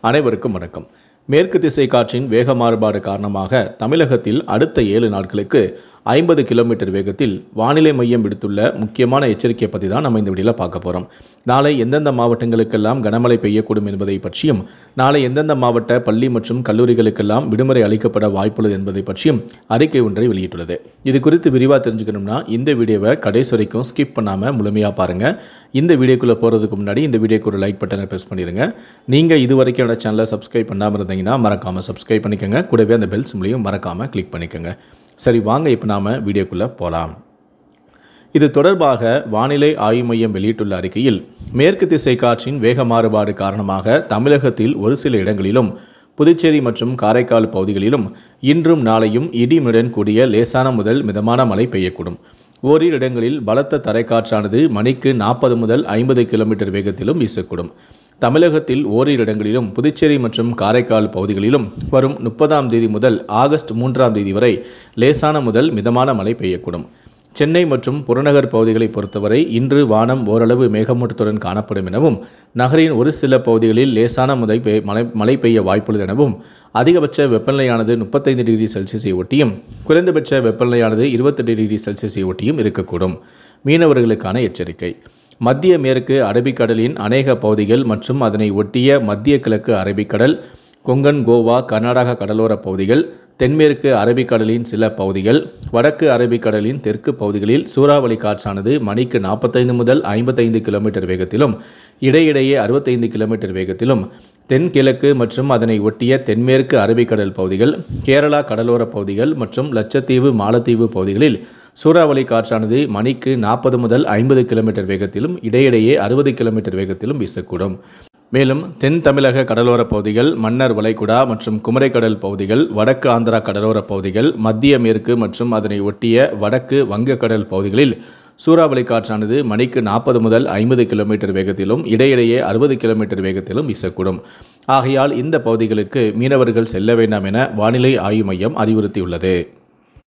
அனைவருக்கும் வணக்கம். மேற்கு திசை காற்றின் வேக மாறுபாடு காரணமாக தமிழகத்தில் அடுத்த 7 நாட்களுக்கு 50 கிலோமீட்டர் வேகத்தில் வானிலை மையம் விடுத்துள்ள முக்கியமான எச்சரிக்கை பற்றி தான் நம்ம இந்த வீடியோவில் பார்க்க போகிறோம். நாளை எந்தெந்த மாவட்டங்களுக்கெல்லாம் கனமழை பெய்யக்கூடும் என்பதை பற்றியும், நாளை எந்தெந்த மாவட்ட பள்ளி மற்றும் கல்லூரிகளுக்கெல்லாம் விடுமுறை அளிக்கப்பட வாய்ப்புள்ளது என்பதை பற்றியும் அறிக்கை ஒன்றை வெளியிட்டுள்ளது. இது குறித்து விரிவாக தெரிஞ்சுக்கணும்னா இந்த வீடியோவை கடைசி வரைக்கும் ஸ்கிப் பண்ணாமல் முழுமையாக பாருங்கள். இந்த வீடியோக்குள்ளே போகிறதுக்கு முன்னாடி இந்த வீடியோக்கு ஒரு லைக் பட்டனை ப்ரெஸ் பண்ணிடுங்க. நீங்கள் இது வரைக்கும் என்னோட சேனலை சப்ஸ்கிரைப் பண்ணாமல் இருந்தீங்கன்னா மறக்காமல் சப்ஸ்கிரைப் பண்ணிக்கோங்க. கூடவே அந்த பெல் சிம்லையும் மறக்காமல் கிளிக் பண்ணிக்கோங்க. சரி, வாங்க இப்போ நாம் வீடியோக்குள்ளே போகலாம். இது தொடர்பாக வானிலை ஆய்வு மையம் வெளியிட்டுள்ள அறிக்கையில், மேற்கு திசை காற்றின் வேக மாறுபாடு காரணமாக தமிழகத்தில் ஒரு சில இடங்களிலும் புதுச்சேரி மற்றும் காரைக்கால் பகுதிகளிலும் இன்றும் நாளையும் இடியுடன் கூடிய லேசான முதல் மிதமான மழை பெய்யக்கூடும். ஓரிரு இடங்களில் பலத்த தரைக்காற்றானது மணிக்கு 40 முதல் 50 கிலோமீட்டர் வேகத்திலும் வீசக்கூடும். தமிழகத்தில் ஓரிரு இடங்களிலும் புதுச்சேரி மற்றும் காரைக்கால் பகுதிகளிலும் வரும் 30ஆம் தேதி முதல் ஆகஸ்ட் 3ஆம் தேதி வரை லேசான முதல் மிதமான மழை பெய்யக்கூடும். சென்னை மற்றும் புறநகர் பகுதிகளை பொறுத்தவரை இன்று வானம் ஓரளவு மேகமூட்டத்துடன் காணப்படும் எனவும், நகரின் ஒரு சில பகுதிகளில் லேசான மழை பெய்ய வாய்ப்புள்ளது எனவும், அதிகபட்ச வெப்பநிலையானது 35 டிகிரி செல்சியஸை ஒட்டியும் குறைந்தபட்ச வெப்பநிலையானது 28 டிகிரி செல்சியஸை ஒட்டியும் இருக்கக்கூடும். மீனவர்களுக்கான எச்சரிக்கை. மத்திய மேற்கு அரபிக்கடலின் அநேக பகுதிகள் மற்றும் அதனை ஒட்டிய மத்திய கிழக்கு அரபிக்கடல், கொங்கன், கோவா, கர்நாடகா கடலோர பகுதிகள், தென்மேற்கு அரபிக்கடலின் சில பகுதிகள், வடக்கு அரபிக்கடலின் தெற்கு பகுதிகளில் சூறாவளி காற்றானது மணிக்கு 45 முதல் 55 கிலோமீட்டர் வேகத்திலும் இடையிடையே 65 கிலோமீட்டர் வேகத்திலும், தென்கிழக்கு மற்றும் அதனை ஒட்டிய தென்மேற்கு அரபிக்கடல் பகுதிகள், கேரளா கடலோர பகுதிகள் மற்றும் லட்சத்தீவு, மாலத்தீவு பகுதிகளில் சூறாவளி காற்றானது மணிக்கு 40 முதல் 50 கிலோமீட்டர் வேகத்திலும் இடையிடையே 60 கிலோமீட்டர் வேகத்திலும் வீசக்கூடும். மேலும் தென் தமிழக கடலோர பகுதிகள், மன்னார் வளைகுடா மற்றும் குமரிக்கடல் பகுதிகள், வடக்கு ஆந்திரா கடலோர பகுதிகள், மத்திய மேற்கு மற்றும் அதனை ஒட்டிய வடக்கு வங்கக்கடல் பகுதிகளில் சூறாவளி காற்றானது மணிக்கு 40 முதல் 50 கிலோமீட்டர் வேகத்திலும் இடையிடையே 60 கிலோமீட்டர் வேகத்திலும் வீசக்கூடும். ஆகையால் இந்த பகுதிகளுக்கு மீனவர்கள் செல்ல வேண்டாம் என வானிலை ஆய்வு மையம் அறிவுறுத்தியுள்ளது.